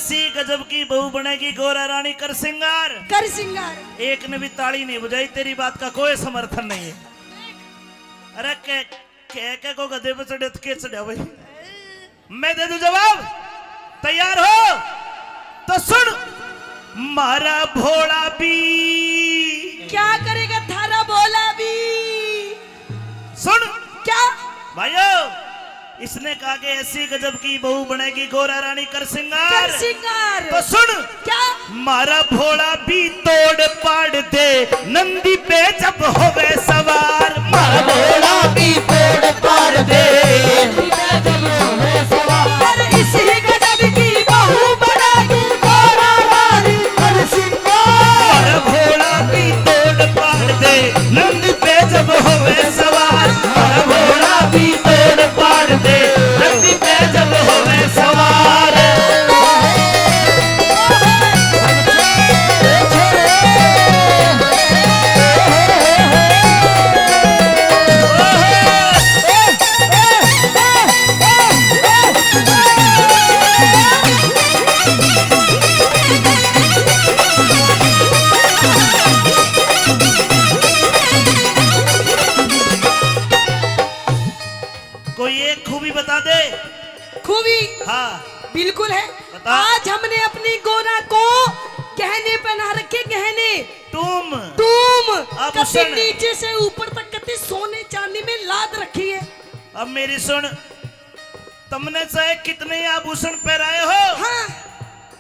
ऐसी गजब की बहू बनेगी गोरा रानी कर सिंगार। कर सिंगार। एक ने भी ताली नहीं बजाई, तेरी बात का कोई समर्थन नहीं है। अरे के को गधे पे चढ़े के चढ़ा भाई, मैं दे दूं जवाब, तैयार हो तो सुन। मारा भोला भी क्या करेगा थारा भोला भी? सुन क्या भाइयों, इसने कहा कि ऐसी गजब की बहू बनेगी गोरा रानी कर सिंगार। कर सिंगार। तो सुन क्या? मारा भोला भी तोड़ पाड़ दे नंदी पे जब होवे सवार। मारा भोला भी तोड़ पाड़ दे नंदी पे जब होवे सवार। इसी गजब की बहू बनेगी गोरा रानी कर सिंगार। मारा भोला भी तोड़ पाड़ दे नंदी पे जब होवे सवार। मारा भोला भी तोड़ पाड़ दे नंदी पे जब होवे सवार। कोई एक खूबी बता दे। खूबी? हाँ बिल्कुल है। बता। आज हमने अपनी गोरा को गहने पहना रखे, गहने। तुम कति आभूषण। नीचे से ऊपर तक कति सोने चांदी में लाद रखी है। अब मेरी सुन, तुमने चाहे कितने आभूषण पहनाए हो, हाँ।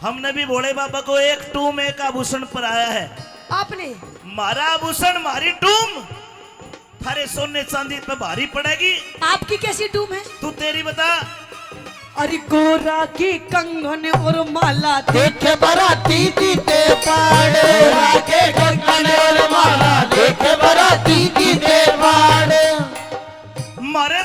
हमने भी भोले बाबा को एक टूम एक आभूषण पहनाया है। आपने? मारा आभूषण मारी टूम थारे सोने चांदी पे भारी पड़ेगी। आपकी कैसी टूम है? तू तेरी बता। अरे गोरा की कंगन और माला देखे बराती दीते पाड़, गोरा के कंगन और माला देखे बराती दीते पाड़। मारे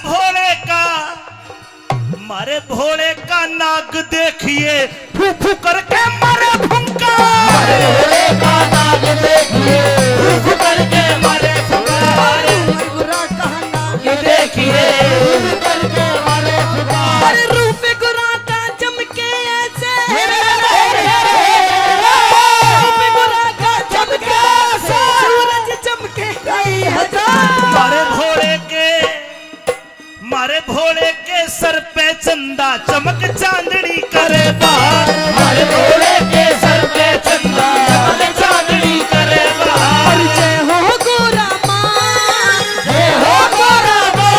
भोले का नाग देखिए फू फू करके मारे फुंका। मारे भोले का नाग देखिए फू फू करके मारे फुंका। गोरा का नाग देखिए फू फू करके मारे फुंका। अरे रूप गोरा का चमके ऐसे, रूप गोरा का चमके ऐसे, सूरज चमके कई हजार। मारे भोले के सर पे चंदा चमक चांदनी करे बाहर। मारे भोले के सर पे चंदा चमक चांदनी करे बाहर। जय हो गोरा माँ, जय हो गोरा माँ,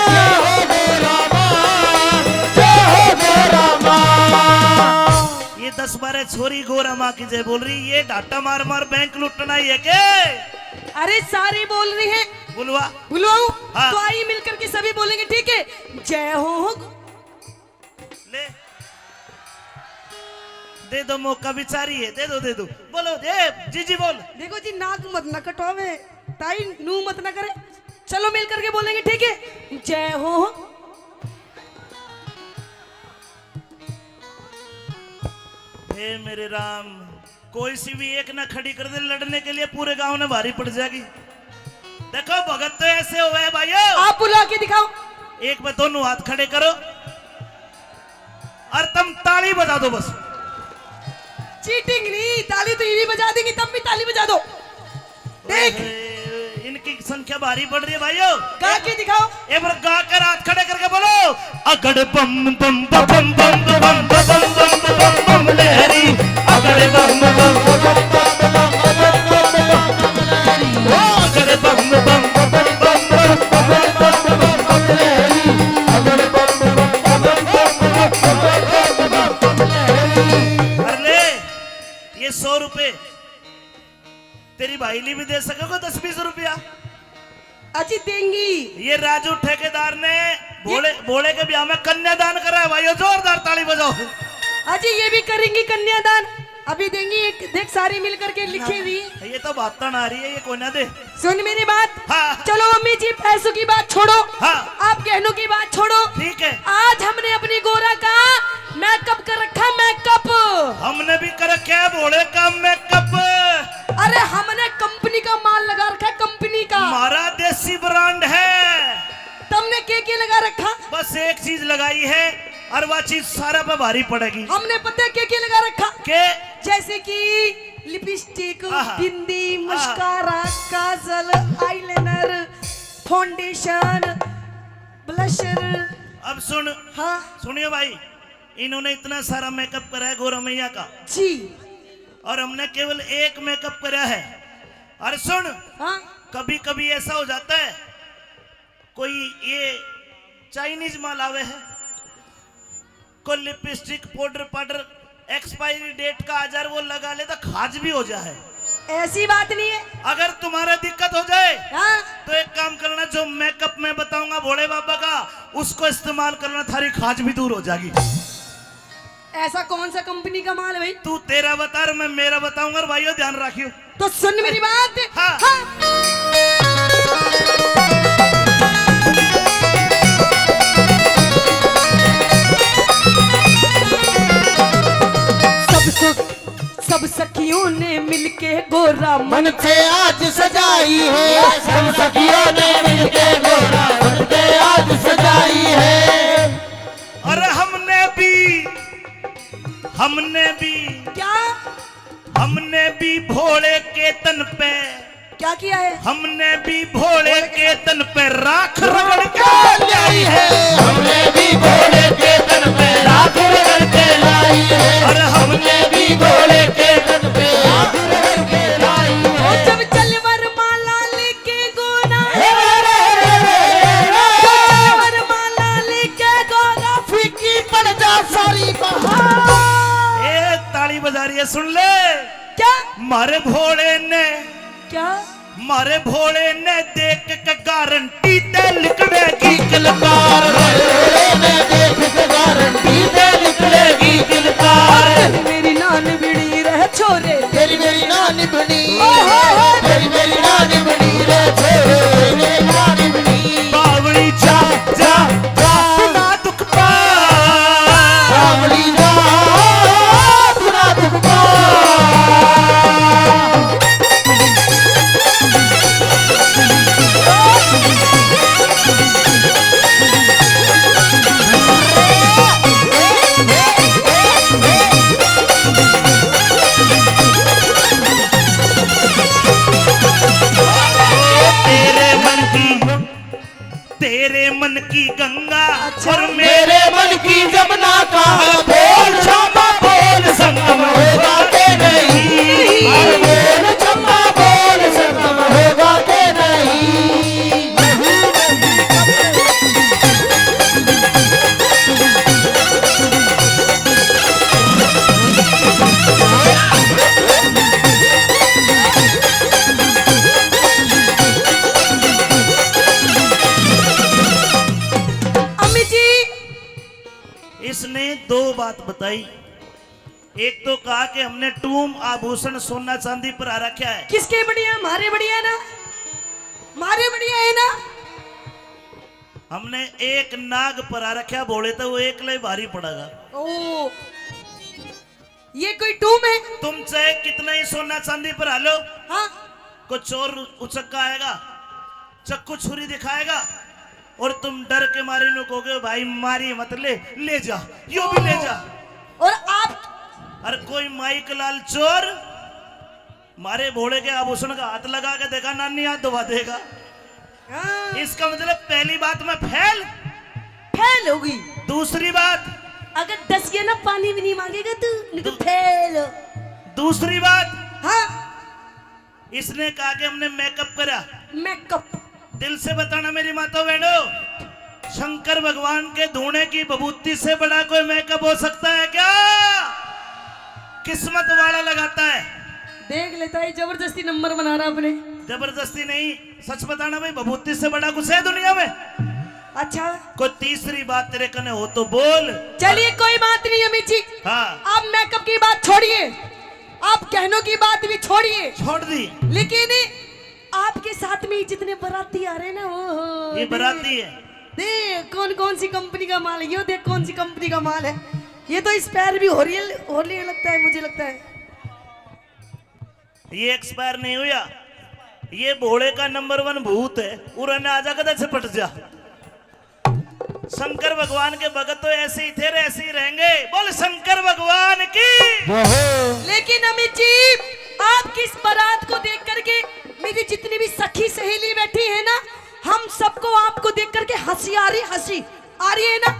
जय हो गोरा माँ, जय हो गोरा माँ। ये 10-12 छोरी गोरा माँ की जय बोल रही, ये डाटा मार मार बैंक लुटना ही है के? अरे सारी बोल रही है। बुलवा बुलवाऊं? हाँ। तो आइए मिलकर के सभी बोलेंगे, ठीक है? जय हो। ले दे दो, मौका बिचारी है, दे दो बोलो दे जी बोल। देखो जी, नाक मत न कटवावे, ताई नू मत न करे। चलो मिल करके बोलेंगे, ठीक है? जय हो। हे मेरे राम, कोई सी भी एक ना खड़ी कर दे लड़ने के लिए, पूरे गांव ने भारी पड़ जाएगी। देखो भगत तो ऐसे हुए भाइयों। आप बुला के दिखाओ। एक बार दोनों हाथ खड़े करो और तुम ताली बजा दो बस। चीटिंग नहीं, ताली तो ये भी बजा देंगी, तब भी ताली बजा दो। देख, इनकी संख्या भारी पड़ रही है भाइयों। गा के दिखाओ। एक बार गा कर हाथ खड़े करके बोलो, अगड़ बम बम बम बम बम बम बम बम बम बम लहरी। अगड़ बम बम बम बम बम बम लहरी। अगड़ बम बम बम बम बम बम लहरी। अगड़ बम बम बम बम लहरी। अरे ले, ये 100 रुपए तेरी भाईली भी दे सकोगे, 10-20 रुपया अजी देंगी। ये राजू ठेकेदार ने भोले के ब्याह में कन्यादान करा है भाइयों, जोरदार ताली बजाओ। अजी ये भी करेंगी कन्यादान, अभी देंगी। एक देख, सारी मिल करके लिखी हुई। ये तो बात तो ना रही है, ये कोई ना दे। सुन मेरी बात। हाँ। चलो मम्मी जी, पैसों की बात छोड़ो। हाँ। आप गहनों की बात छोड़ो। ठीक है। आज हमने अपनी गोरा का मेकअप कर रखा, मेकअप। हमने भी कर रखा है भोले का मेकअप। अरे हमने कंपनी का माल लगा रखा है, कंपनी का। हमारा देसी ब्रांड है। तुमने क्या लगा रखा? बस एक चीज लगाई है, और वह चीज सारा पे भारी पड़ेगी हमने पता है क्या लगा रखा, के जैसे कि लिपस्टिक, आहा। बिंदी, मस्कारा, काजल, आईलाइनर, फाउंडेशन, ब्लशर। अब सुन, हाँ सुनिए भाई, इन्होंने इतना सारा मेकअप करा है गौरा मैया का, जी। और हमने केवल एक मेकअप करा है। और सुन, हाँ कभी कभी ऐसा हो जाता है, कोई ये चाइनीज माल आवे है, कोई lipstick powder powder expiry date का आजार वो लगा ले तो खाज भी हो जाए। ऐसी बात नहीं है। अगर तुम्हारा दिक्कत हो जाए हाँ तो एक काम करना, जो मेकअप मैं बताऊंगा भोले बाबा का, उसको इस्तेमाल करना, थारी खाज भी दूर हो जाएगी। ऐसा कौन सा कंपनी का माल है भाई? तू तेरा बता और मैं मेरा बताऊंगा, और भाइयों ध्यान रखियो। तो सुन मेरी बात। हाँ। सब सखियों ने मिलके गोरा मन से आज सजाई है, सब सखियों ने मिलके गोरा मन से आज सजाई है। और हमने भी भोले के तन पे, क्या किया है? हमने भी भोले के तन पे राख रगड़ के लाई है, हमने भी भोले के तन पे राख रगड़ के लाई है, और हमने भी भोले के तन पे राख रगड़ के लाई है। जब चलवर माला लेके गोरा, चलवर माला लेके गोरा फीकी पड़ जा सारी बहार। ए ताली बजा रही है, सुन ले। क्या मारे भोले ने, क्या मारे भोले ने देख के गारंटी ते लिखड़ेगी किलकार, भोले ने देख के गारंटी दे निकलेगी किलकार। मेरी नान बिड़ी रह छोरे, तेरी मेरी नानी बनी, ओहो। तेरी मेरी नानी बनी रे छोरे, तेरी मेरी नानी बनी। बावड़ी जा जा जा बिना दुख पा, बावली जा बिना दुख पा। तेरे मन की गंगा अच्छा। और मेरे मन की जमुना का बोल क्षमा बोल संगम होगा के नहीं, हर बोल क्षमा बोल संगम होगा के नहीं। अम्मी जी इसने दो बात बताई। एक तो कहा कि हमने टूम आभूषण सोना चांदी पर आ रखा है। किसके बढ़िया? मारे बढ़िया है ना, मारे बढ़िया है ना। हमने एक नाग पर आ रखा भोले, तो वो एक ले भारी पड़ेगा। ओ ये कोई टूम है? तुम चाहे कितना ही सोना चांदी पर हालो, हाँ को चोर उचक्का आएगा, चक्कू छुरी दिखाएगा, और तुम डर के मारे नु कहोगे भाई मारी मत, ले जा, यो भी ले जा। और आप और कोई माइक लाल चोर मारे भोले के आभूषण का हाथ लगा के देखा, नानी हाथ दबा देगा। हाँ, इसका मतलब पहली बात में फेल। फेल होगी। दूसरी बात, अगर 10 ना पानी भी नहीं मांगेगा तू, नहीं तो फेल। दूसरी बात, हाँ इसने कहा कि हमने मेकअप करा। मेकअप दिल से बताना मेरी माता बहनों, शंकर भगवान के धोने की बबूती से बड़ा कोई मेकअप हो सकता है क्या? किस्मत वाला लगाता है। देख लेता है, जबरदस्ती नंबर बना रहा अपने। जबरदस्ती नहीं, सच बताना भाई, बबूती से बड़ा कुछ है दुनिया में? अच्छा कोई तीसरी बात तेरे कने हो तो बोल। चलिए कोई बात नहीं अमित जी, हाँ, आप मेकअप की बात छोड़िए, आप कहनों की बात भी छोड़िए, छोड़ दी। लेकिन आपके साथ में जितने बाराती आ रहे हैं ना, वो ये बराती है। देख कौन कौन सी कंपनी का माल है, ये देख कौन सी कंपनी का माल है। ये तो एक्सपायर भी हो रही लगता है, मुझे लगता है। ये एक्सपायर नहीं हुआ, ये भोले का नंबर 1 भूत है। उन्होंने आजा कदा से पट जा, शंकर भगवान के भगत तो ऐसे ही थे और ऐसे ही रहेंगे। बोल शंकर भगवान की। लेकिन अमित जी, आपकी इस बारात को देख करके मेरी जितनी भी सखी सहेली बैठी है ना, हम सबको आपको देख करके हंसी आ रही है ना।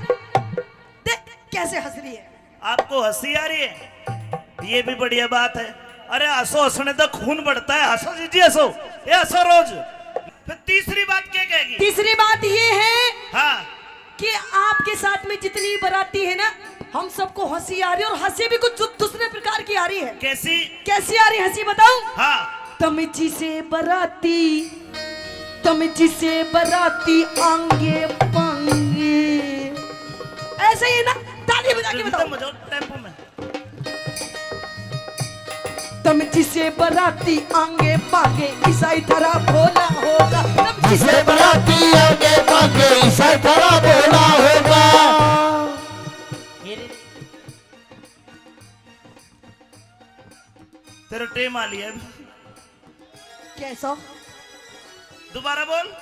देख कैसे हंस रही है। आपको हंसी आ रही है, ये भी बढ़िया बात है। अरे हंसो, हंसने तो खून बढ़ता है। हंसो जी, हंसो, ये हंसो रोज। फिर तीसरी बात क्या कहेगी? तीसरी बात ये है हाँ, कि आपके साथ में जितनी बाराती है ना, हम सबको हंसी आ रही है, और हंसी भी कुछ दूसरे प्रकार की आ रही है। कैसी आ रही है हंसी, बताऊं? हाँ। तमिजी से बराती आंगे पांगे, ऐसे ही ना। ताली बजा के बताओ। टेम्पो में। तमिजी से बराती आंगे पांगे, ईसाई तरह भोला होगा। तमिजी से बराती आगे पागे ईसाई तरह भोला होगा। तेरा टेम आ लिया। कैसा? दोबारा बोल।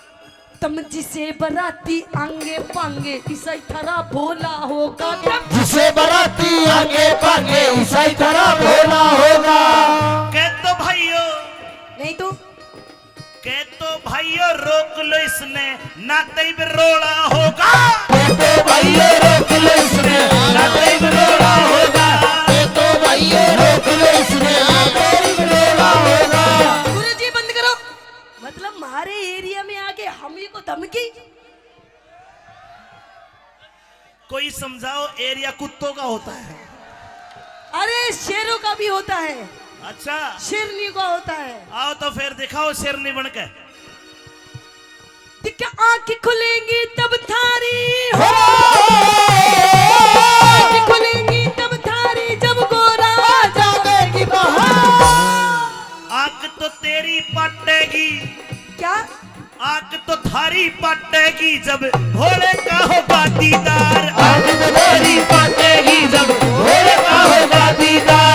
तमिजी से बराती आंगे पांगे, ईसाई तरह भोला होगा। जिसे बराती आगे पागे ईसाई तरह भोला होगा। कह तो भाइयों, नहीं तो कह तो भाइयों रोक लो इसने, नाते ही रोड़ा होगा। तो भाइयों रोक लो इसने, नाते ही रोड़ा होगा। तो भाइयों रोक लो इसने, नाते ही रोड़ा होगा। गुरुजी बंद करो। मतलब हमारे एरिया में आके हम ही को धमकी। कोई समझाओ, एरिया कुत्तों का होता है। अरे शेरों का भी होता है, अच्छा, शेरनी का होता है। आओ तो फिर दिखाओ शेरनी बन के। दिखा आंखें खुलेंगी तब थारी हो। आंखें खुलेंगी तब थारी, जब गोरा जागेगी बहार। आंख तो तेरी पाटेगी, क्या? आंख तो थारी पाटेगी, जब भोले का होगा दीदार। आंख तो तेरी पाटेगी, जब भोले का होगा दीदार।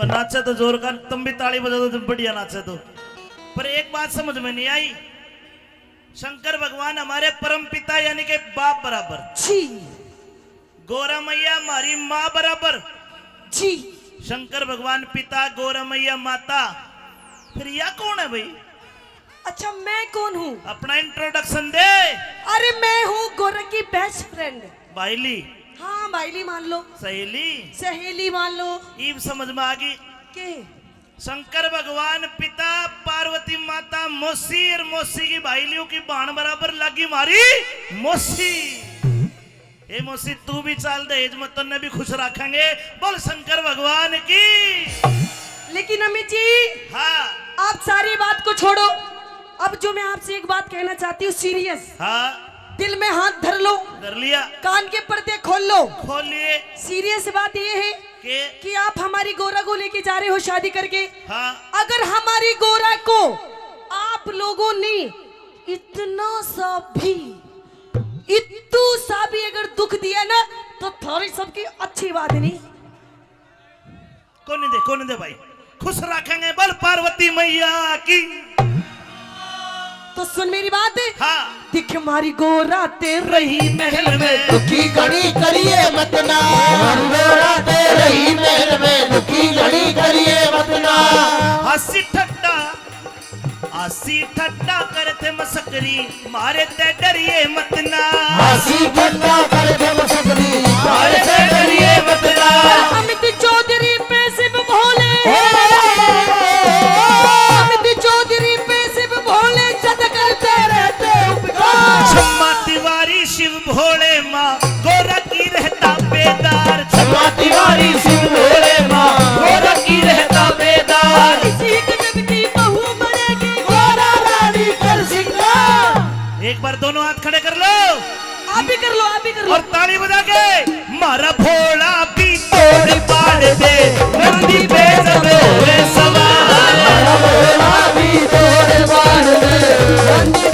नाचा तो जोर का, तुम भी ताली बजा दो, तुम बढ़िया नाचा तो। पर एक बात समझ में नहीं आई, शंकर भगवान हमारे परम पिता यानी के बाप बराबर जी, गौरा मैया हमारी माँ बराबर जी। शंकर भगवान पिता, गौरा मैया माता, फिर यह कौन है भाई? अच्छा, मैं कौन हूँ? अपना इंट्रोडक्शन दे। अरे मैं हूँ गोरा की बेस्ट फ्रेंड, भाईली। हाँ भाईली मान लो, सहेली मान लो। ईब समझ में आ गई के शंकर भगवान पिता, पार्वती माता मौसी, और मौसी की भाईलियों की बाण बराबर लगी मारी मौसी। ए मौसी तू भी चाल दहेज मत, तन्ने भी खुश रखेंगे। बोल शंकर भगवान की। लेकिन अमित जी, हाँ आप सारी बात को छोड़ो। अब जो मैं आपसे एक बात कहना चाहती हूँ, सीरियस। हाँ, दिल में हाथ धर लो, कर लिया, कान के पर्दे खोल लो। खोल लिए। सीरियस बात ये है कि आप हमारी गोरा को लेके जा रहे हो शादी करके। हाँ। अगर हमारी गोरा को आप लोगों ने इतना सा भी अगर दुख दिया ना, तो थोड़ी सबकी अच्छी बात नहीं। कौन दे भाई, खुश रखेंगे। बोल पार्वती मैया की। तो सुन मेरी बात। हाँ। दिख हमारी गोरा तेर रही महल में दुखी घड़ी करिए मत ना गोराते रही महल में दुखी घड़ी करिए मत ना हंसी ठट्टा करते मसकरी मारे ते डरिए मत ना हंसी ठट्टा कर दे मसकरी मारे ते डरिए मत ना अमित चौधरी पे शिव भोले अमित चौधरी पे शिव भोले जद करते रहते उपकार छम्मा तिवारी शिव भोले माँ गोरा की रहता बेदार छम्मा तिवारी शिव भोले माँ गोरा की रहता बेदार इसी गजब की बहू बनेगी गोरा रानी कर सिंगार एक बार दोनों हाथ खड़े कर लो आप भी कर लो आप भी कर लो और ताली बजा के मारा भोला भी तोड़ पाड़ दे नंदी पे जब होए सवार भोला भी तोड़ बार दे